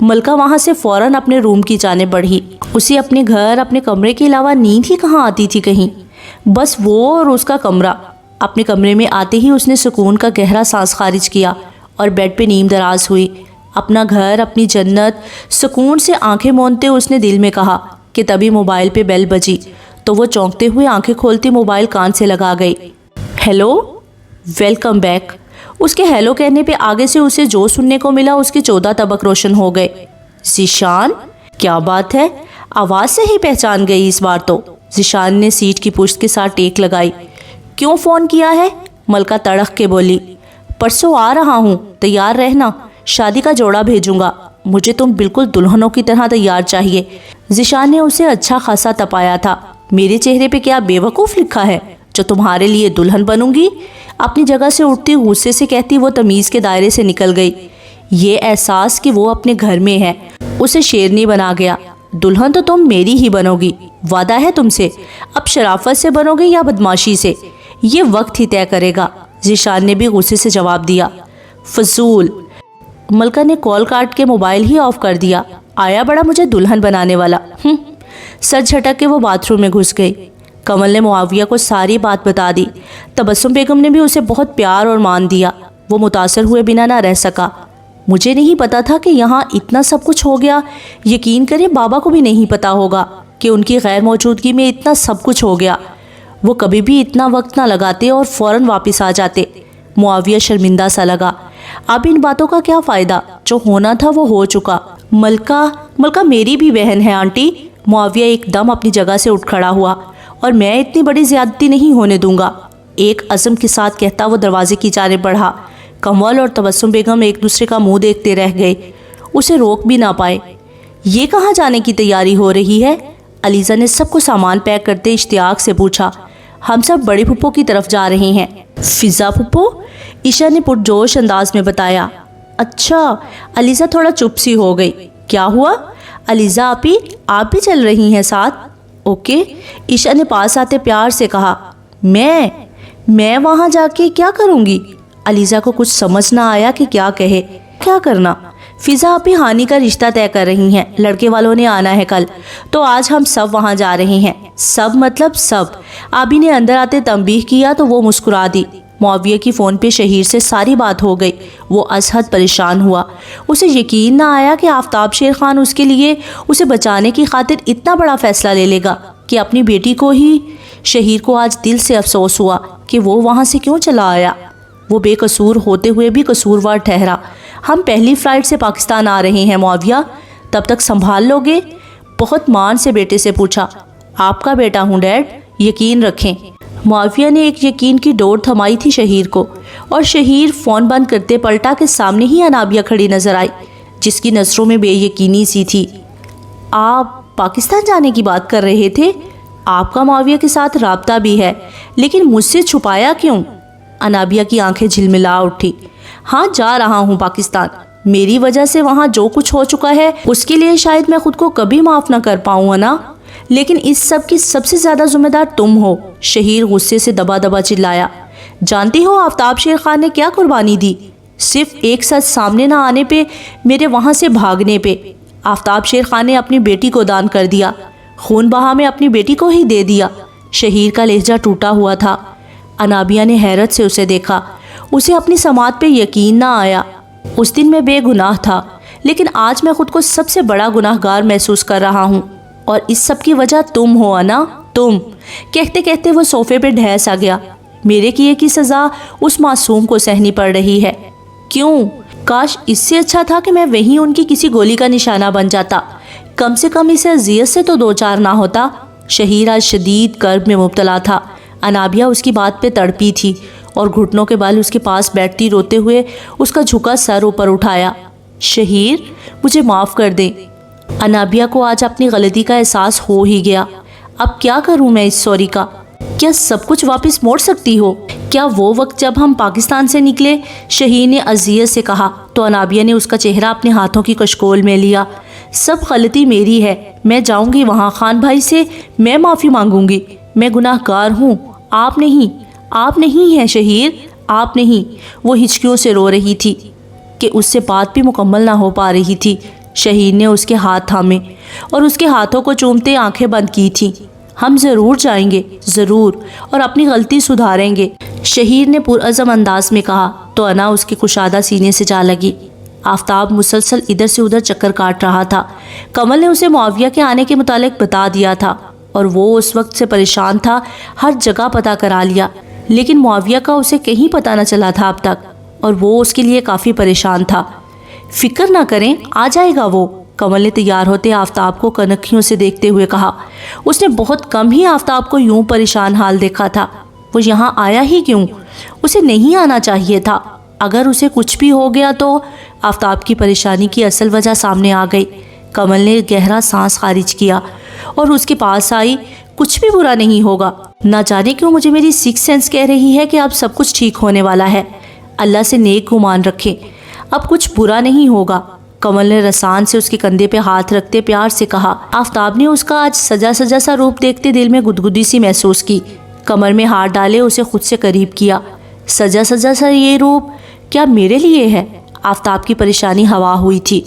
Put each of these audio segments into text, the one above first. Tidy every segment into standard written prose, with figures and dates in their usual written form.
ملکہ وہاں سے فوراً اپنے روم کی جانب بڑھی۔ اسے اپنے گھر، اپنے کمرے کے علاوہ نیند ہی کہاں آتی تھی کہیں، بس وہ اور اس کا کمرہ۔ اپنے کمرے میں آتے ہی اس نے سکون کا گہرا سانس خارج کیا اور بیڈ پہ نیم دراز ہوئی۔ اپنا گھر، اپنی جنت، سکون سے آنکھیں موندتے اس نے دل میں کہا کہ تبھی موبائل پہ بیل بجی تو وہ چونکتے ہوئے آنکھیں کھولتے موبائل کان سے لگا گئی۔ Hello, welcome back. اس کے ہیلو کہنے پہ آگے سے اسے جو سننے کو ملا اس کے 14 طبق روشن ہو گئے۔ ذیشان، کیا بات ہے، آواز سے ہی پہچان گئی اس بار تو۔ ذیشان نے سیٹ کی پشت کے ساتھ ٹیک لگائی۔ کیوں فون کیا ہے؟ ملکہ تڑق کے بولی۔ پرسوں آ رہا ہوں، تیار رہنا، شادی کا جوڑا بھیجوں گا، مجھے تم بالکل دلہنوں کی طرح تیار چاہیے۔ ذیشان نے اسے اچھا خاصا تپایا تھا۔ میرے چہرے پہ کیا بے وقوف لکھا ہے جو تمہارے لیے دلہن بنوں گی؟ اپنی جگہ سے اٹھتی غصے سے کہتی وہ تمیز کے دائرے سے نکل گئی۔ یہ احساس کہ وہ اپنے گھر میں ہے اسے شیرنی بنا گیا۔ دلہن تو تم میری ہی بنو گی، وعدہ ہے تم سے۔ اب شرافت سے بنو گے یا بدماشی سے، یہ وقت ہی طے کرے گا۔ ذیشان نے بھی غصے سے جواب دیا۔ فضول۔ ملکہ نے کال کاٹ کے موبائل ہی آف کر دیا۔ آیا بڑا مجھے دلہن بنانے والا۔ سر جھٹک کے وہ باتھ روم میں گھس گئی۔ کمل نے معاویہ کو ساری بات بتا دی۔ تبسم بیگم نے بھی اسے بہت پیار اور مان دیا۔ وہ متاثر ہوئے بنا نہ رہ سکا۔ مجھے نہیں پتا تھا کہ یہاں اتنا سب کچھ ہو گیا۔ یقین کریں بابا کو بھی نہیں پتا ہوگا کہ ان کی غیر موجودگی میں اتنا سب کچھ ہو گیا۔ وہ کبھی بھی اتنا وقت نہ لگاتے اور فوراً واپس آ جاتے۔ معاویہ شرمندہ سا لگا۔ اب ان باتوں کا کیا فائدہ، جو ہونا تھا وہ ہو چکا۔ ملکہ میری بھی بہن ہے آنٹی۔ معاویہ ایک دم اپنی جگہ سے اٹھ کھڑا ہوا۔ اور میں اتنی بڑی زیادتی نہیں ہونے دوں گا، ایک عزم کے ساتھ کہتا وہ دروازے کی جانب بڑھا۔ کمل اور تبسم بیگم ایک دوسرے کا منہ دیکھتے رہ گئے، اسے روک بھی نہ پائے۔ یہ کہاں جانے کی تیاری ہو رہی ہے؟ علیزہ نے سب کو سامان پیک کرتے اشتیاق سے پوچھا۔ ہم سب بڑی پھپھو کی طرف جا رہے ہیں۔ فضا پھپھو؟ عشا نے پرجوش انداز میں بتایا۔ اچھا۔ علیزہ تھوڑا چپ سی ہو گئی۔ کیا ہوا؟ علیزہ آپی، آپ بھی چل رہی ہیں ساتھ؟ اوکے، عشا نے پاس آتے پیار سے کہا۔ میں وہاں جا کے کیا کروں گی؟ علیزہ کو کچھ سمجھ نہ آیا کہ کیا کہے۔ کیا کرنا؟ فضا آپی ہانی کا رشتہ طے کر رہی ہیں، لڑکے والوں نے آنا ہے کل، تو آج ہم سب وہاں جا رہے ہیں۔ سب مطلب سب؟ آبی نے اندر آتے تنبیہ کیا تو وہ مسکرا دی۔ معاویہ کی فون پہ شہیر سے ساری بات ہو گئی۔ وہ از حد پریشان ہوا۔ اسے یقین نہ آیا کہ آفتاب شیر خان اس کے لیے اسے بچانے کی خاطر اتنا بڑا فیصلہ لے لے گا کہ اپنی بیٹی کو ہی۔ شہیر کو آج دل سے افسوس ہوا کہ وہ وہاں سے کیوں چلا آیا۔ وہ بے قصور ہوتے ہوئے بھی قصوروار ٹھہرا۔ ہم پہلی فلائٹ سے پاکستان آ رہے ہیں معاویہ، تب تک سنبھال لو گے؟ بہت مان سے بیٹے سے پوچھا۔ آپ کا بیٹا ہوں ڈیڈ، یقین رکھیں۔ معاویہ نے ایک یقین کی ڈور تھمائی تھی شہیر کو، اور شہیر فون بند کرتے پلٹا کہ سامنے ہی انابیہ کھڑی نظر آئی، جس کی نظروں میں بے یقینی سی تھی۔ آپ پاکستان جانے کی بات کر رہے تھے؟ آپ کا معاویہ کے ساتھ رابطہ بھی ہے، لیکن مجھ سے چھپایا کیوں؟ انابیہ کی آنکھیں جھلملا اٹھی۔ ہاں، جا رہا ہوں پاکستان۔ میری وجہ سے وہاں جو کچھ ہو چکا ہے اس کے لیے شاید میں خود کو کبھی معاف نہ کر پاؤں نا، لیکن اس سب کی سب سے زیادہ ذمہ دار تم ہو۔ شہیر غصے سے دبا دبا چلایا۔ جانتی ہو آفتاب شیر خان نے کیا قربانی دی؟ صرف ایک سچ سامنے نہ آنے پہ، میرے وہاں سے بھاگنے پہ۔ آفتاب شیر خان نے اپنی بیٹی کو دان کر دیا، خون بہا میں اپنی بیٹی کو ہی دے دیا۔ شہیر کا لہجہ ٹوٹا ہوا تھا۔ انابیہ نے حیرت سے اسے دیکھا۔ اسے اپنی سماعت پہ یقین نہ آیا۔ اس دن میں بے گناہ تھا، لیکن آج میں خود کو سب سے بڑا گناہ گار محسوس کر رہا ہوں، اور اس سب کی وجہ تم ہو انا، تم۔ کہتے کہتے وہ صوفے پہ ڈھیس آ گیا۔ میرے کیے کی سزا اس معصوم کو سہنی پڑ رہی ہے۔ کیوں؟ کاش اس سے اچھا تھا کہ میں وہیں ان کی کسی گولی کا نشانہ بن جاتا، کم سے کم اسے اذیت سے تو دو چار نہ ہوتا۔ شہیر آج شدید کرب میں مبتلا تھا۔ انابیہ اس کی بات پہ تڑپی تھی اور گھٹنوں کے بال اس کے پاس بیٹھتی روتے ہوئے اس کا جھکا سر اوپر اٹھایا۔ شہیر، مجھے معاف کر دیں۔ انابیہ کو آج اپنی غلطی کا احساس ہو ہی گیا۔ اب کیا کروں میں اس سوری کا؟ کیا سب کچھ واپس موڑ سکتی ہو؟ کیا وہ وقت جب ہم پاکستان سے نکلے؟ شہیر نے اذیت سے کہا تو انابیہ نے اس کا چہرہ اپنے ہاتھوں کی کشکول میں لیا۔ سب غلطی میری ہے، میں جاؤں گی وہاں خان بھائی سے، میں معافی مانگوں گی، میں گناہ گار ہوں، آپ نہیں، آپ نہیں ہیں شہیر، آپ نہیں۔ وہ ہچکیوں سے رو رہی تھی کہ اس سے بات بھی مکمل نہ ہو پا رہی تھی۔ شہیر نے اس کے ہاتھ تھامے اور اس کے ہاتھوں کو چومتے آنکھیں بند کی تھیں۔ ہم ضرور جائیں گے، ضرور، اور اپنی غلطی سدھاریں گے، شہیر نے پرعزم انداز میں کہا تو انا اس کے کشادہ سینے سے جا لگی۔ آفتاب مسلسل ادھر سے ادھر چکر کاٹ رہا تھا۔ کمل نے اسے معاویہ کے آنے کے متعلق بتا دیا تھا اور وہ اس وقت سے پریشان تھا، ہر جگہ پتہ کرا لیا، لیکن معاویہ کا اسے کہیں پتہ نہ چلا تھا اب تک، اور وہ اس کے لیے کافی پریشان تھا۔ فکر نہ کریں، آ جائے گا وہ، کمل نے تیار ہوتے آفتاب کو کنکھیوں سے دیکھتے ہوئے کہا۔ اس نے بہت کم ہی آفتاب کو یوں پریشان حال دیکھا تھا۔ وہ یہاں آیا ہی کیوں؟ اسے نہیں آنا چاہیے تھا۔ اگر اسے کچھ بھی ہو گیا تو… آفتاب کی پریشانی کی اصل وجہ سامنے آ گئی۔ کمل نے گہرا سانس خارج کیا اور اس کے پاس آئی۔ کچھ بھی برا نہیں ہوگا، نہ جانے کیوں مجھے میری سکس سینس کہہ رہی ہے کہ اب سب کچھ ٹھیک ہونے والا ہے۔ اللہ سے نیک گمان رکھیں، اب کچھ برا نہیں ہوگا۔ کمل نے رسان سے اس کے کندھے پہ ہاتھ رکھتے پیار سے کہا۔ آفتاب نے اس کا آج سجا سجا سا روپ دیکھتے دل میں گدگدی سی محسوس کی۔ کمر میں ہاتھ ڈالے اسے خود سے قریب کیا۔ سجا سجا سا یہ روپ کیا میرے لیے ہے؟ آفتاب کی پریشانی ہوا ہوئی تھی۔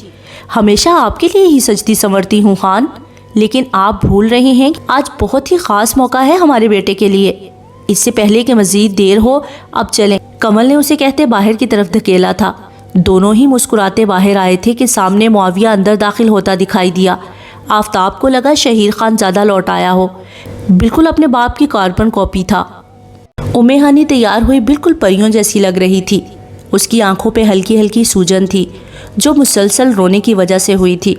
ہمیشہ آپ کے لیے ہی سجتی سنورتی ہوں خان، لیکن آپ بھول رہے ہیں کہ آج بہت ہی خاص موقع ہے ہمارے بیٹے کے لیے۔ اس سے پہلے کہ مزید دیر ہو اب چلیں، کمل نے اسے کہتے باہر کی طرف دھکیلا تھا۔ دونوں ہی مسکراتے باہر آئے تھے کہ سامنے معاویہ اندر داخل ہوتا دکھائی دیا۔ آفتاب کو لگا شہیر خان زیادہ لوٹ آیا ہو، بالکل اپنے باپ کی کاربن کاپی تھا۔ ہانی تیار ہوئی بالکل پریوں جیسی لگ رہی تھی۔ اس کی آنکھوں پہ ہلکی ہلکی سوجن تھی جو مسلسل رونے کی وجہ سے ہوئی تھی،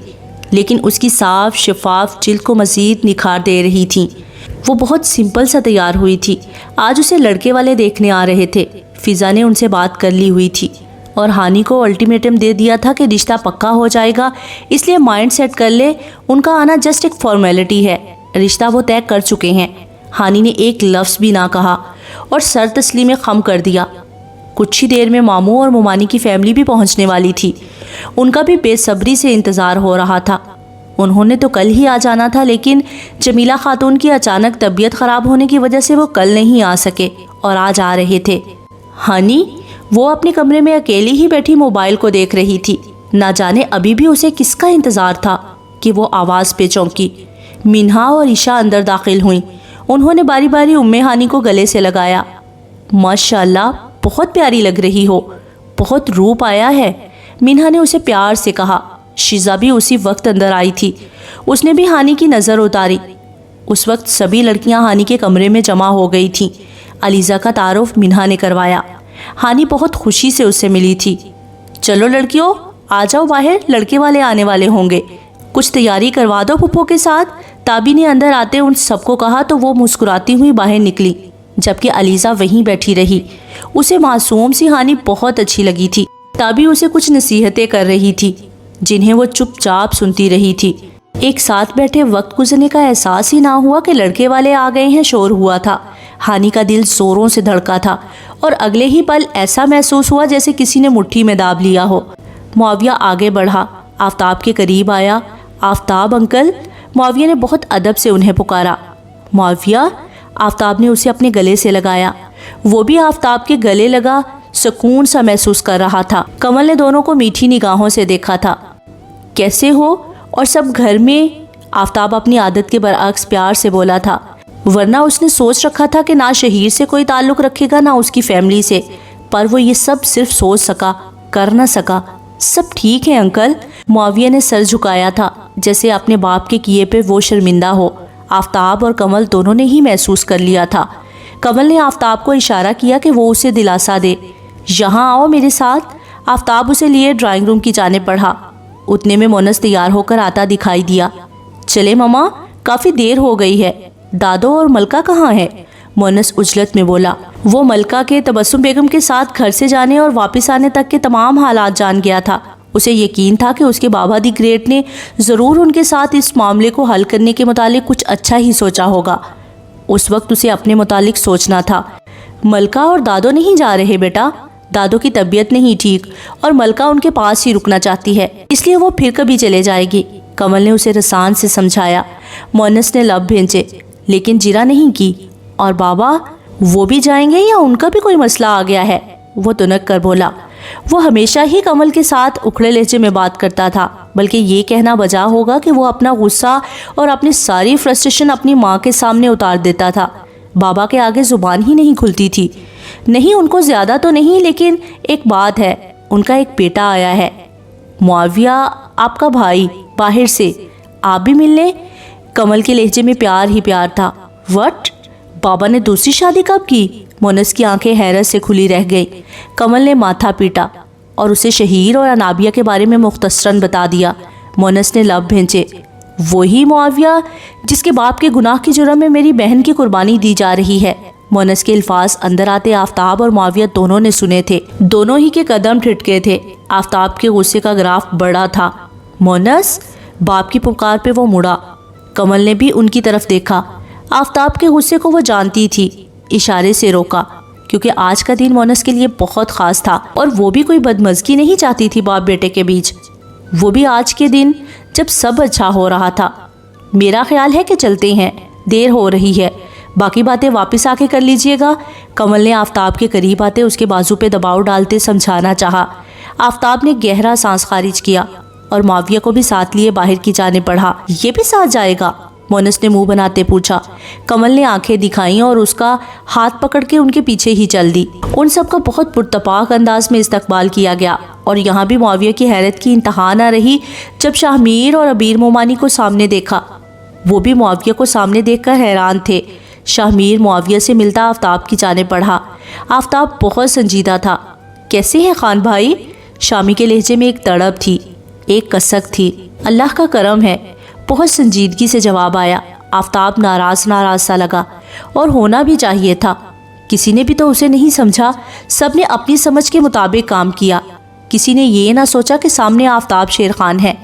لیکن اس کی صاف شفاف جلد کو مزید نکھار دے رہی تھی۔ وہ بہت سمپل سا تیار ہوئی تھی۔ آج اسے لڑکے والے دیکھنے آ رہے تھے۔ فضا نے ان سے بات کر لی ہوئی تھی اور ہانی کو الٹیمیٹم دے دیا تھا کہ رشتہ پکا ہو جائے گا، اس لیے مائنڈ سیٹ کر لے، ان کا آنا جسٹ ایک فارمیلٹی ہے، رشتہ وہ طے کر چکے ہیں۔ ہانی نے ایک لفظ بھی نہ کہا اور سر تسلیم خم کر دیا۔ کچھ ہی دیر میں ماموں اور ممانی کی فیملی بھی پہنچنے والی تھی۔ ان کا بھی بے صبری سے انتظار ہو رہا تھا۔ انہوں نے تو کل ہی آ جانا تھا، لیکن جمیلہ خاتون کی اچانک طبیعت خراب ہونے کی وجہ سے وہ کل نہیں آ سکے اور آج آ رہے تھے۔ ہانی وہ اپنے کمرے میں اکیلی ہی بیٹھی موبائل کو دیکھ رہی تھی۔ نہ جانے ابھی بھی اسے کس کا انتظار تھا کہ وہ آواز پہ چونکی۔ مینہا اور عشاء اندر داخل ہوئیں۔ انہوں نے باری باری ہانی کو گلے سے لگایا۔ ماشاءاللہ بہت پیاری لگ رہی ہو، بہت روپ آیا ہے، مینہا نے اسے پیار سے کہا۔ شیزا بھی اسی وقت اندر آئی تھی۔ اس نے بھی ہانی کی نظر اتاری۔ اس وقت سبھی لڑکیاں ہانی کے کمرے میں جمع ہو گئی تھیں۔ علیزہ کا تعارف مینہا نے کروایا۔ ہانی بہت خوشی سے اس سے ملی تھی۔ چلو لڑکیوں آ جاؤ باہر، لڑکے والے آنے والے ہوں گے، کچھ تیاری کروا دو پھپھو کے ساتھ۔ تابی نے اندر آتے ان سب کو کہا تو وہ مسکراتی ہوئی باہر نکلی، جبکہ علیزہ وہیں بیٹھی رہی۔ اسے معصوم سی ہانی بہت اچھی لگی تھی۔ تابی اسے کچھ نصیحتیں کر رہی تھی جنہیں وہ چپ چاپ سنتی رہی تھی۔ ایک ساتھ بیٹھے وقت گزرنے کا احساس ہی نہ ہوا کہ لڑکے والے آ گئے ہیں، شور ہوا تھا۔ ہانی کا دل زوروں سے دھڑکا تھا اور اگلے ہی پل ایسا محسوس ہوا جیسے کسی نے مٹھی میں داب لیا ہو۔ معاویہ آگے بڑھا، آفتاب کے قریب آیا۔ آفتاب انکل، معاویہ نے بہت ادب سے انہیں پکارا۔ معاویہ، آفتاب نے اسے اپنے گلے سے لگایا۔ وہ بھی آفتاب کے گلے لگا، سکون سا محسوس کر رہا تھا۔ کمل نے دونوں کو میٹھی نگاہوں سے دیکھا تھا۔ کیسے ہو اور سب گھر میں؟ آفتاب اپنی عادت کے برعکس پیار سے بولا تھا، ورنہ اس نے سوچ رکھا تھا کہ نہ شہیر سے کوئی تعلق رکھے گا نہ اس کی فیملی سے، پر وہ یہ سب صرف سوچ سکا، کر نہ سکا۔ سب ٹھیک ہے انکل، معاویہ نے سر جھکایا تھا جیسے اپنے باپ کے کیے پہ وہ شرمندہ ہو۔ آفتاب اور کمل دونوں نے ہی محسوس کر لیا تھا۔ کمل نے آفتاب کو اشارہ کیا کہ وہ اسے دلاسا دے۔ یہاں آؤ میرے ساتھ۔ آفتاب اسے لیے ڈرائنگ روم کی جانب بڑھا۔ اتنے میں مونس تیار ہو کر آتا دکھائی دیا۔ چلے ماما، کافی دیر ہو گئی ہے، دادو اور ملکہ کہاں ہے؟ مونس عجلت میں بولا۔ وہ ملکہ کے تبسم بیگم کے ساتھ گھر سے جانے اور واپس آنے تک کے تمام حالات جان گیا تھا۔ اسے یقین تھا کہ اس کے بابا دی گریٹ نے ضرور ان کے ساتھ اس معاملے کو حل کرنے کے متعلق کچھ اچھا ہی سوچا ہوگا۔ اس وقت اسے اپنے متعلق سوچنا تھا۔ ملکہ اور دادو نہیں جا رہے بیٹا، دادو کی طبیعت نہیں ٹھیک اور ملکہ ان کے پاس ہی رکنا چاہتی ہے، اس لیے وہ پھر کبھی چلے جائے گی، کمل نے اسے رسان سے سمجھایا۔ مونس نے لب بھینچے لیکن جرا نہیں کی۔ اور بابا وہ بھی جائیں گے یا ان کا بھی کوئی مسئلہ آ گیا ہے؟ وہ تنک کر بولا۔ وہ ہمیشہ ہی کمل کے ساتھ اکھڑے لہجے میں بات کرتا تھا بلکہ یہ کہنا بجا ہوگا کہ وہ اپنا غصہ اور اپنی ساری فرسٹریشن اپنی ماں کے سامنے اتار دیتا تھا۔ بابا کے آگے زبان ہی نہیں کھلتی تھی۔ نہیں، ان کو زیادہ تو نہیں، لیکن ایک بات ہے، ان کا ایک بیٹا آیا ہے، معاویہ آپ کا بھائی، باہر سے، آپ بھی مل لیں۔ کمل کے لہجے میں پیار ہی پیار تھا۔ وٹ؟ بابا نے دوسری شادی کب کی؟ مونس کی آنکھیں حیرت سے کھلی رہ گئی۔ کمل نے ماتھا پیٹا اور اسے شہیر اور انابیہ کے بارے میں مختصراً بتا دیا۔ مونس نے لب بھینچے۔ وہی معاویہ جس کے باپ کے گناہ کی جرم میں میری بہن کی قربانی دی جا رہی ہے۔ مونس کے الفاظ اندر آتے آفتاب اور معاویہ دونوں نے سنے تھے۔ دونوں ہی کے قدم ٹھٹکے تھے۔ آفتاب کے غصے کا گراف بڑا تھا۔ مونس! باپ کی پکار پہ وہ مڑا۔ کمل نے بھی ان کی طرف دیکھا۔ آفتاب کے غصے کو وہ جانتی تھی، اشارے سے روکا، کیونکہ آج کا دن مونس کے لیے بہت خاص تھا اور وہ بھی کوئی بدمزگی نہیں چاہتی تھی باپ بیٹے کے بیچ، وہ بھی آج کے دن جب سب اچھا ہو رہا تھا۔ میرا خیال ہے کہ چلتے ہیں، دیر ہو رہی ہے، باقی باتیں واپس آ کے کر لیجئے گا۔ کمل نے آفتاب کے قریب آتے اس کے بازو پہ دباؤ ڈالتے سمجھانا چاہا۔ آفتاب نے گہرا سانس خارج کیا اور معاویہ کو بھی ساتھ لیے باہر کی جانب بڑھا۔ یہ بھی ساتھ جائے گا؟ مونس نے منہ بناتے پوچھا۔ کمل نے آنکھیں دکھائیں اور اس کا ہاتھ پکڑ کے ان کے پیچھے ہی چل دی۔ ان سب کا بہت پرتپاک انداز میں استقبال کیا گیا اور یہاں بھی معاویہ کی حیرت کی انتہا نہ رہی جب شاہ میر اور عبیر مومانی کو سامنے دیکھا۔ وہ بھی معاویہ کو سامنے دیکھ کر حیران تھے۔ شاہ میر معاویہ سے ملتا آفتاب کی جانب بڑھا۔ آفتاب بہت سنجیدہ تھا۔ کیسے ہیں خان بھائی؟ شامی کے لہجے میں ایک تڑپ تھی، ایک کسک تھی۔ اللہ کا کرم ہے، بہت سنجیدگی سے جواب آیا۔ آفتاب ناراض سا لگا، اور ہونا بھی چاہیے تھا۔ کسی نے بھی تو اسے نہیں سمجھا، سب نے اپنی سمجھ کے مطابق کام کیا۔ کسی نے یہ نہ سوچا کہ سامنے آفتاب شیر خان ہے،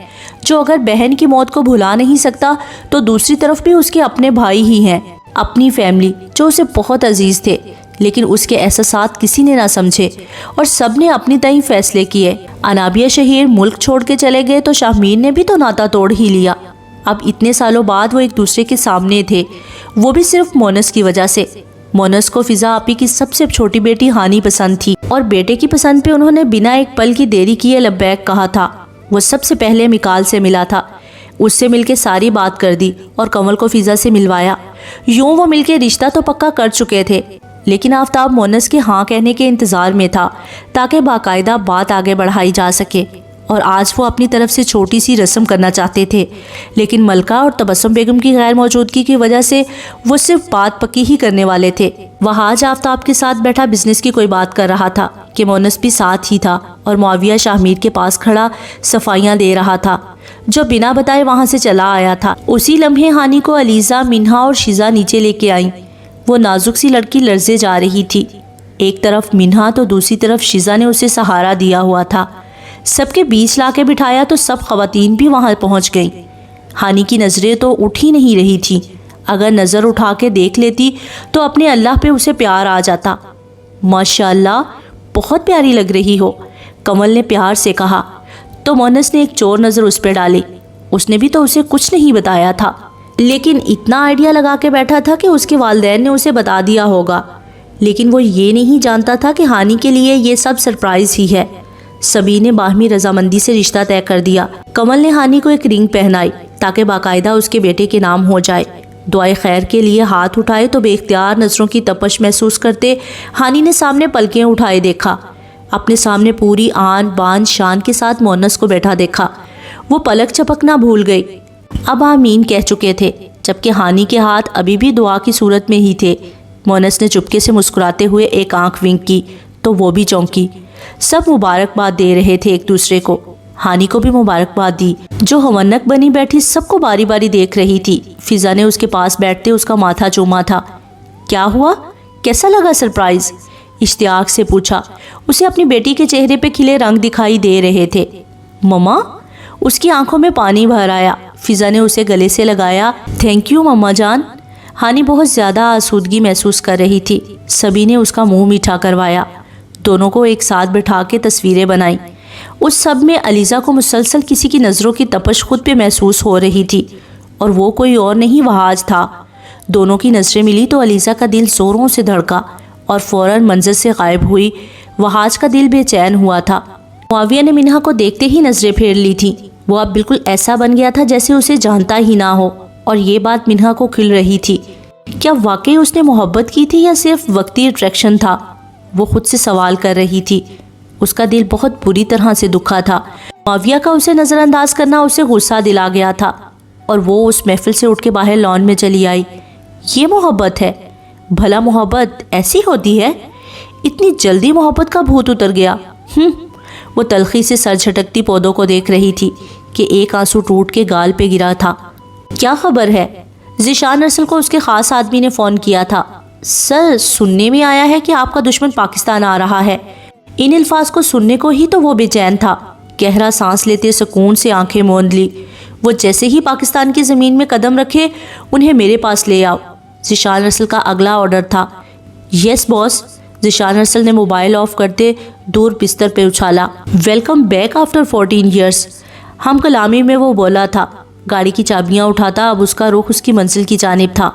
جو اگر بہن کی موت کو بھلا نہیں سکتا تو دوسری طرف بھی اس کے اپنے بھائی ہی ہیں، اپنی فیملی جو اسے بہت عزیز تھے، لیکن اس کے احساسات کسی نے نہ سمجھے اور سب نے اپنی تئیں فیصلے کیے۔ انابیہ شہیر ملک چھوڑ کے چلے گئے تو شاہ میر نے بھی تو ناتا توڑ ہی لیا۔ اب اتنے سالوں بعد وہ ایک دوسرے کے سامنے تھے، وہ بھی صرف مونس کی وجہ سے۔ مونس کو فضا آپی کی سب سے چھوٹی بیٹی ہانی پسند تھی اور بیٹے کی پسند پہ انہوں نے بنا ایک پل کی دیری کیے لبیک کہا تھا۔ وہ سب سے پہلے مکال سے ملا تھا، اس سے مل کے ساری بات کر دی اور کمل کو فضا سے ملوایا۔ یوں وہ مل کے رشتہ تو پکا کر چکے تھے، لیکن آفتاب مونس کے ہاں کہنے کے انتظار میں تھا تاکہ باقاعدہ بات آگے بڑھائی جا سکے، اور آج وہ اپنی طرف سے چھوٹی سی رسم کرنا چاہتے تھے، لیکن ملکہ اور تبسم بیگم کی غیر موجودگی کی وجہ سے وہ صرف بات پکی ہی کرنے والے تھے۔ وہ آج آفتاب کے ساتھ بیٹھا بزنس کی کوئی بات کر رہا تھا کہ مونس بھی ساتھ ہی تھا اور معاویہ شاہ میر کے پاس کھڑا صفائیاں دے رہا تھا، جو بنا بتائے وہاں سے چلا آیا تھا۔ اسی لمحے ہانی کو علیزہ، منہا اور شیزہ نیچے لے کے آئیں۔ وہ نازک سی لڑکی لرزے جا رہی تھی، ایک طرف منہا تو دوسری طرف شیزہ نے اسے سہارا دیا ہوا تھا۔ سب کے بیچ لا کے بٹھایا تو سب خواتین بھی وہاں پہنچ گئیں۔ ہانی کی نظریں تو اٹھ ہی نہیں رہی تھیں، اگر نظر اٹھا کے دیکھ لیتی تو اپنے اللہ پہ اسے پیار آ جاتا۔ ماشاءاللہ، بہت پیاری لگ رہی ہو، کمل نے پیار سے کہا، تو مونس نے ایک چور نظر اس پہ ڈالی۔ اس نے بھی تو اسے کچھ نہیں بتایا تھا، لیکن اتنا آئیڈیا لگا کے بیٹھا تھا کہ اس کے والدین نے اسے بتا دیا ہوگا، لیکن وہ یہ نہیں جانتا تھا کہ ہانی کے لیے یہ سب سرپرائز ہی ہے۔ سبھی نے باہمی رضامندی سے رشتہ طے کر دیا۔ کمل نے ہانی کو ایک رنگ پہنائی تاکہ باقاعدہ اس کے بیٹے کے نام ہو جائے۔ دعائے خیر کے لیے ہاتھ اٹھائے تو بے اختیار نظروں کی تپش محسوس کرتے ہانی نے سامنے پلکیں اٹھائے دیکھا، اپنے سامنے پوری آن بان شان کے ساتھ مونس کو بیٹھا دیکھا۔ وہ پلک چپکنا بھول گئی، اب آمین کہہ چکے تھے، جبکہ ہانی کے ہاتھ ابھی بھی دعا کی صورت میں ہی تھے۔ مونس نے چپکے سے مسکراتے ہوئے ایک آنکھ ونک کی تو وہ بھی چونکی۔ سب مبارکباد دے رہے تھے ایک دوسرے کو۔ ہانی کو بھی مبارکباد دی، جو ہونک بنی بیٹھی سب کو باری باری دیکھ رہی تھی۔ فضا نے اس کے پاس بیٹھتے اس کا ماتھا چوما تھا۔ کیا ہوا؟ کیسا لگا سرپرائز؟ اشتیاق سے پوچھا۔ اسے اپنی بیٹی کے چہرے پہ کھلے رنگ دکھائی دے رہے تھے۔ مما؟ اس کی آنکھوں میں پانی بھر آیا۔ فضا نے اسے گلے سے لگایا۔ تھینک یو مما جان۔ ہانی بہت زیادہ آسودگی محسوس کر رہی تھی۔ سبھی نے اس کا منہ میٹھا کروایا۔ دونوں کو ایک ساتھ بٹھا کے تصویریں بنائیں۔ اس سب میں علیزہ کو مسلسل کسی کی نظروں کی تپش خود پہ محسوس ہو رہی تھی، اور وہ کوئی اور نہیں وہاج تھا۔ دونوں کی نظریں ملی تو علیزہ کا دل زوروں سے دھڑکا اور فوراً منظر سے غائب ہوئی۔ وہاج کا دل بے چین ہوا تھا۔ معاویہ نے منہا کو دیکھتے ہی نظریں پھیر لی تھیں۔ وہ اب بالکل ایسا بن گیا تھا جیسے اسے جانتا ہی نہ ہو، اور یہ بات منہا کو کھل رہی تھی۔ کیا واقعی اس نے محبت کی تھی یا صرف وقتی اٹریکشن تھا؟ وہ خود سے سوال کر رہی تھی۔ اس کا دل بہت بری طرح سے دکھا تھا۔ معاویہ کا اسے نظر انداز کرنا اسے غصہ دلا گیا تھا، اور وہ اس محفل سے اٹھ کے باہر لان میں چلی آئی۔ یہ محبت ہے؟ بھلا محبت ایسی ہوتی ہے؟ اتنی جلدی محبت کا بھوت اتر گیا؟ وہ تلخی سے سر جھٹکتی پودوں کو دیکھ رہی تھی کہ ایک آنسو ٹوٹ کے گال پہ گرا تھا۔ کیا خبر ہے؟ ذیشان ارسل کو اس کے خاص آدمی نے فون کیا تھا۔ سر، سننے میں آیا ہے کہ آپ کا دشمن پاکستان آ رہا ہے۔ ان الفاظ کو سننے کو ہی تو وہ بے چین تھا۔ گہرا سانس لیتے سکون سے آنکھیں موند لی۔ وہ جیسے ہی پاکستان کی زمین میں قدم رکھے، انہیں میرے پاس لے آؤ، ذیشان ارسل کا اگلا آرڈر تھا۔ یس باس، ذیشان ارسل نے موبائل آف کرتے دور بستر پہ اچھالا۔ ویلکم بیک آفٹر 14 ایئرس، ہم کلامی میں وہ بولا تھا۔ گاڑی کی چابیاں اٹھاتا اب اس کا رخ اس کی منزل کی جانب تھا۔